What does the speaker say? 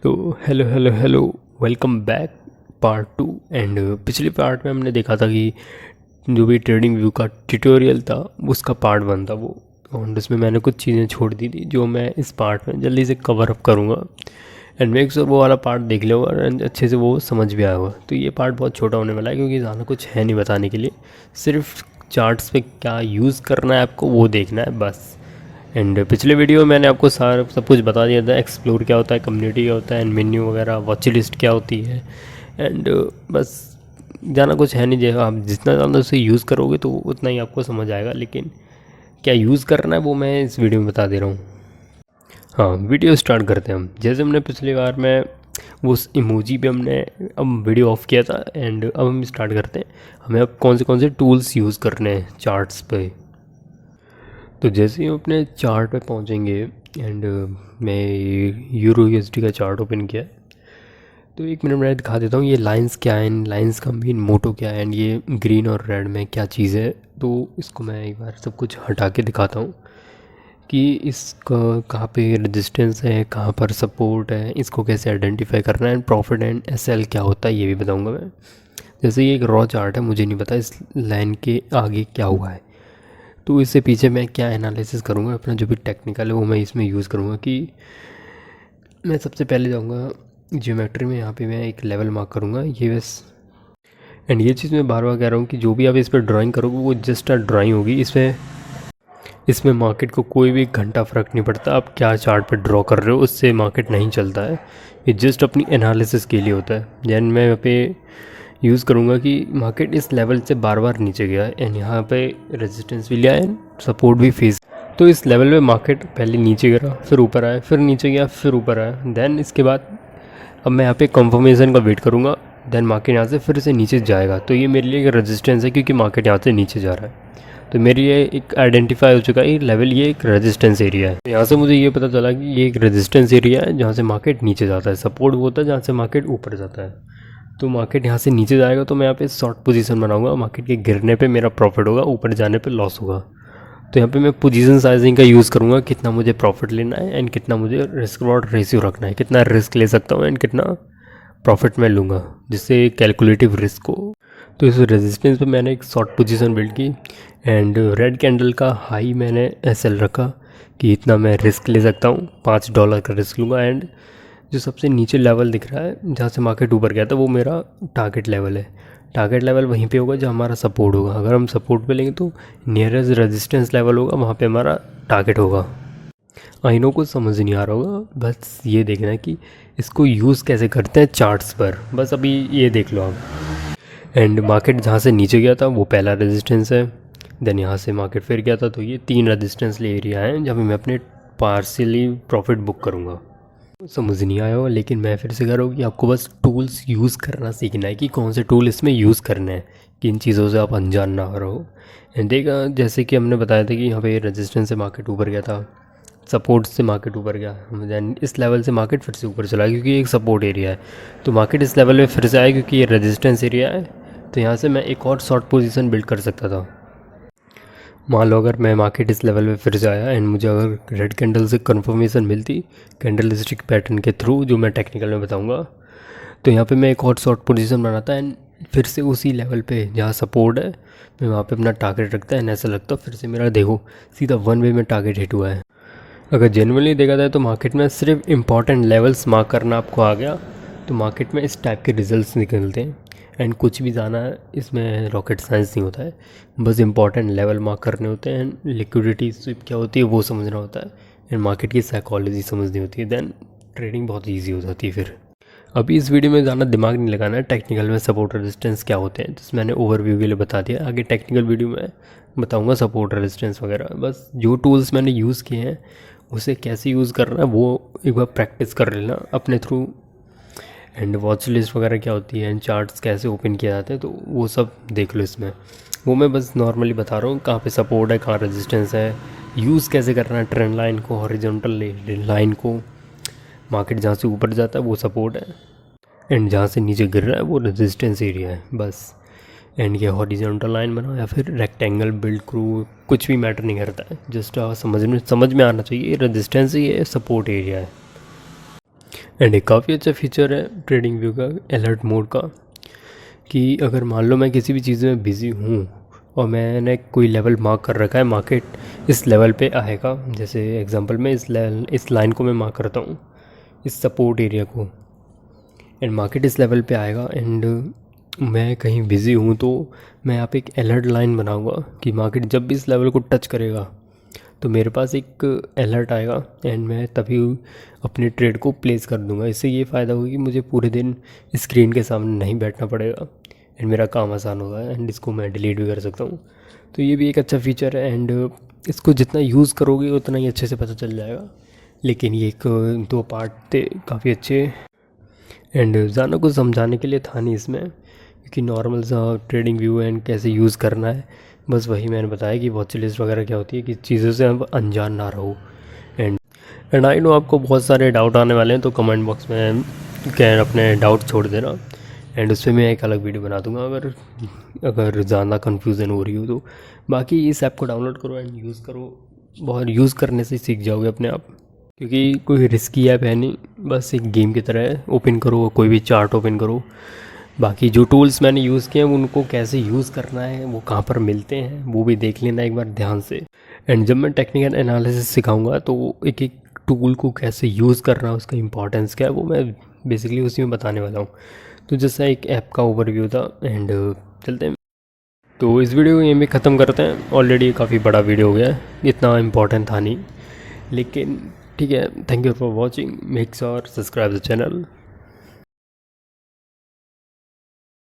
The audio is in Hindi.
तो hello hello hello, welcome back part 2। And पिछले पार्ट में हमने देखा था कि जो भी ट्रेडिंग व्यू का ट्यूटोरियल था उसका पार्ट 1 था वो। और उसमें मैंने कुछ चीज़ें छोड़ दी थी जो मैं इस पार्ट में जल्दी से कवर अप करूँगा। एंड मेक श्योर वो वाला पार्ट देख लो और अच्छे से वो समझ भी आया होगा। तो ये पार्ट बहुत छोटा होने वाला है क्योंकि ज़्यादा कुछ है नहीं बताने के लिए, सिर्फ चार्ट्स पे क्या यूज़ करना है आपको वो देखना है बस। एंड पिछले वीडियो में मैंने आपको सारा सब कुछ बता दिया था, एक्सप्लोर क्या होता है, कम्युनिटी क्या होता है, एंड मेन्यू वगैरह, वॉच लिस्ट क्या होती है। एंड बस जाना कुछ है नहीं, जो आप जितना ज़्यादा उसे यूज़ करोगे तो उतना ही आपको समझ आएगा, लेकिन क्या यूज़ करना है वो मैं इस वीडियो में बता दे रहा हूँ। हाँ, वीडियो स्टार्ट करते हैं हम। जैसे हमने पिछली बार में वो उस इमोजी पे हमने अब वीडियो ऑफ किया था, एंड अब हम स्टार्ट करते हैं। हमें अब कौन से टूल्स यूज़ करने हैं चार्ट्स पे। तो जैसे ही हम अपने चार्ट पे पहुंचेंगे, एंड मैं यूरो यूएसडी का चार्ट ओपन किया, तो एक मिनट में दिखा देता हूँ ये लाइंस क्या है, लाइंस का मेन मोटो क्या है, एंड ये ग्रीन और रेड में क्या चीज़ है। तो इसको मैं एक बार सब कुछ हटा के दिखाता हूँ कि इसका कहाँ पे रेजिस्टेंस है, कहाँ पर सपोर्ट है, इसको कैसे आइडेंटिफाई करना है, एंड प्रॉफिट एंड एसएल क्या होता है ये भी बताऊँगा मैं। जैसे ये एक रॉ चार्ट है, मुझे नहीं पता इस लाइन के आगे क्या हुआ है, तो इससे पीछे मैं क्या एनालिसिस करूँगा, अपना जो भी टेक्निकल है वो मैं इसमें यूज़ करूँगा। कि मैं सबसे पहले जाऊँगा ज्योमेट्री में, यहाँ पे मैं एक लेवल मार्क करूँगा ये बस। एंड ये चीज़ मैं बार बार कह रहा हूँ कि जो भी आप इस पर ड्राइंग करोगे वो जस्ट ड्राइंग होगी। इसमें मार्केट को कोई भी घंटा फ़र्क नहीं पड़ता आप क्या चार्ट पर ड्रॉ कर रहे हो, उससे मार्केट नहीं चलता है। ये जस्ट अपनी एनालिसिस के लिए होता है। जैन मैं यहाँ पे यूज़ करूँगा कि मार्केट इस लेवल से बार बार नीचे गया एंड यहाँ पे रेजिस्टेंस भी लिया एंड सपोर्ट भी फेस। तो इस लेवल पे मार्केट पहले नीचे गिरा, फिर ऊपर आया, फिर नीचे गया, फिर ऊपर आया। देन इसके बाद अब मैं यहाँ पे कंफर्मेशन का वेट करूँगा। देन मार्केट यहाँ से फिर से नीचे जाएगा, तो ये मेरे लिए एक रेजिस्टेंस है क्योंकि मार्केट यहाँ से नीचे जा रहा है। तो मेरी ये एक आइडेंटिफाई हो चुका है लेवल, ये एक रेजिस्टेंस एरिया है। यहाँ से मुझे ये पता चला कि ये एक रेजिस्टेंस एरिया है जहाँ से मार्केट नीचे जाता है, सपोर्ट वो होता है जहाँ से मार्केट ऊपर जाता है। तो मार्केट यहाँ से नीचे जाएगा तो मैं यहाँ पे शॉर्ट पोजीशन बनाऊंगा, मार्केट के गिरने पे मेरा प्रॉफिट होगा, ऊपर जाने पे लॉस होगा। तो यहाँ पे मैं पोजीशन साइजिंग का यूज़ करूँगा, कितना मुझे प्रॉफिट लेना है एंड कितना मुझे रिस्क रिवॉर्ड रेशियो रखना है, कितना रिस्क ले सकता हूँ एंड कितना प्रॉफिट मैं लूँगा, जिससे कैलकुलेटिव रिस्क हो। तो इस रेजिस्टेंस पे मैंने एक शॉर्ट पोजीशन बिल्ड की एंड रेड कैंडल का हाई मैंने एसएल रखा कि इतना मैं रिस्क ले सकता हूँ, $5 का रिस्क लूँगा। एंड जो सबसे नीचे लेवल दिख रहा है जहाँ से मार्केट ऊपर गया था वो मेरा टारगेट लेवल है। टारगेट लेवल वहीं पे होगा जहाँ हमारा सपोर्ट होगा। अगर हम सपोर्ट पे लेंगे तो नियरेस्ट रेजिस्टेंस लेवल होगा, वहाँ पे हमारा टारगेट होगा। आइनों को समझ नहीं आ रहा होगा, बस ये देखना है कि इसको यूज़ कैसे करते हैं चार्ट्स पर, बस अभी ये देख लो आप। एंड मार्केट जहाँ से नीचे गया था वो पहला रेजिस्टेंस है। देन यहाँ से मार्केट फिर गया था, तो ये 3 रेजिस्टेंस एरिया हैं जहाँ पे मैं अपने पार्शियली प्रॉफिट बुक करूँगा। समझ नहीं आया हो, लेकिन मैं फिर से कह रहा हूँ कि आपको बस टूल्स यूज़ करना सीखना है कि कौन से टूल इसमें यूज़ करने हैं, किन चीज़ों से आप अनजान ना रहो। एंड देखा जैसे कि हमने बताया था कि यहाँ पे रेजिस्टेंस से मार्केट ऊपर गया था, सपोर्ट से मार्केट ऊपर गया, दैन इस लेवल से मार्केट फिर से ऊपर चला क्योंकि एक सपोर्ट एरिया है। तो मार्केट इस लेवल पे फिर से आया क्योंकि ये रेजिस्टेंस एरिया है, तो यहाँ से मैं एक और शॉर्ट पोजीशन बिल्ड कर सकता था। मान लो अगर मैं मार्केट इस लेवल पे फिर से आया एंड मुझे अगर रेड कैंडल से कंफर्मेशन मिलती कैंडल स्टिक पैटर्न के थ्रू, जो मैं टेक्निकल में बताऊंगा, तो यहाँ पे मैं एक और शॉर्ट पोजीशन बनाता एंड फिर से उसी लेवल पे जहाँ सपोर्ट है मैं वहाँ पे अपना टारगेट रखता है। ऐसा लगता फिर से मेरा देखो सीधा 1 वे में टारगेट हिट हुआ है। अगर जेनुअनली देखा जाए तो मार्केट में सिर्फ इंपॉर्टेंट लेवल्स मार्क करना आपको आ गया तो मार्केट में इस टाइप के रिजल्ट्स निकलते हैं। एंड कुछ भी जाना है इसमें रॉकेट साइंस नहीं होता है, बस इंपॉर्टेंट लेवल मार्क करने होते हैं, एंड लिक्विडिटी स्विप क्या होती है वो समझना होता है, एंड मार्केट की साइकोलॉजी समझनी होती है। देन ट्रेडिंग बहुत ईजी हो जाती है। फिर अभी इस वीडियो में ज़्यादा दिमाग नहीं लगाना है, टेक्निकल में सपोर्ट रेजिस्टेंस क्या होते हैं तो मैंने ओवरव्यू के लिए बता दिया। आगे टेक्निकल वीडियो में बताऊंगा सपोर्ट रेजिस्टेंस वगैरह। बस जो टूल्स मैंने यूज़ किए हैं उसे कैसे यूज़ करना है वो एक बार प्रैक्टिस कर लेना अपने थ्रू। एंड वॉच लिस्ट वगैरह क्या होती है एंड चार्ट्स कैसे ओपन किए जाते हैं तो वो सब देख लो इसमें। वो मैं बस नॉर्मली बता रहा हूँ कहाँ पे सपोर्ट है, कहाँ रेजिस्टेंस है, यूज़ कैसे करना है ट्रेंड लाइन को, हॉरिजॉन्टल लाइन को। मार्केट जहाँ से ऊपर जाता है वो सपोर्ट है एंड जहाँ से नीचे गिर रहा है वो रेजिस्टेंस एरिया है बस। एंड ये हॉरिजॉन्टल लाइन बनाओ या फिर रेक्टेंगल बिल्ड क्रू, कुछ भी मैटर नहीं करता है, जस्ट समझ में आना चाहिए रेजिस्टेंस ही है, सपोर्ट एरिया है। एंड एक काफ़ी अच्छा फीचर है ट्रेडिंग व्यू का अलर्ट मोड का, कि अगर मान लो मैं किसी भी चीज़ में बिज़ी हूँ और मैंने कोई लेवल मार्क कर रखा है, मार्केट इस लेवल पे आएगा, जैसे एग्जांपल में इस लाइन को मैं मार्क करता हूँ, इस सपोर्ट एरिया को, एंड मार्केट इस लेवल पे आएगा एंड मैं कहीं बिज़ी हूँ तो मैं यहाँ पे एक अलर्ट लाइन बनाऊँगा कि मार्केट जब भी इस लेवल को टच करेगा तो मेरे पास एक अलर्ट आएगा एंड मैं तभी अपने ट्रेड को प्लेस कर दूंगा। इससे ये फ़ायदा होगा कि मुझे पूरे दिन स्क्रीन के सामने नहीं बैठना पड़ेगा एंड मेरा काम आसान होगा एंड इसको मैं डिलीट भी कर सकता हूँ। तो ये भी एक अच्छा फीचर है एंड इसको जितना यूज़ करोगे उतना ही अच्छे से पता चल जाएगा। लेकिन ये एक दो पार्ट थे काफ़ी अच्छे एंड ज़्यादा कुछ समझाने के लिए था नहीं इसमें, क्योंकि नॉर्मल सा ट्रेडिंग व्यू एंड कैसे यूज़ करना है बस वही मैंने बताया कि वॉच लिस्ट वगैरह क्या होती है, कि चीज़ों से आप अनजान ना रहो। एंड आई नो आपको बहुत सारे डाउट आने वाले हैं, तो कमेंट बॉक्स में क्या अपने डाउट छोड़ देना एंड उस पर मैं एक अलग वीडियो बना दूंगा अगर ज़्यादा कन्फ्यूज़न हो रही हो तो। बाकी इस ऐप को डाउनलोड करो एंड यूज़ करो, बहुत यूज़ करने से सीख जाओगे अपने आप, क्योंकि कोई रिस्की ऐप है नहीं, बस एक गेम की तरह है। ओपन करो, कोई भी चार्ट ओपन करो, बाकी जो टूल्स मैंने यूज़ किए हैं उनको कैसे यूज़ करना है, वो कहाँ पर मिलते हैं, वो भी देख लेना एक बार ध्यान से। एंड जब मैं टेक्निकल एनालिसिस सिखाऊंगा तो एक एक टूल को कैसे यूज़ करना है, उसका इंपॉर्टेंस क्या है, वो मैं बेसिकली उसी में बताने वाला हूँ। तो जैसा एक ऐप का ओवरव्यू था एंड चलते हैं। तो इस वीडियो को यहीं पे ख़त्म करते हैं, ऑलरेडी काफ़ी बड़ा वीडियो हो गया है, इतना इम्पोर्टेंट था नहीं, लेकिन ठीक है। Thank you for watching, make sure subscribe the channel.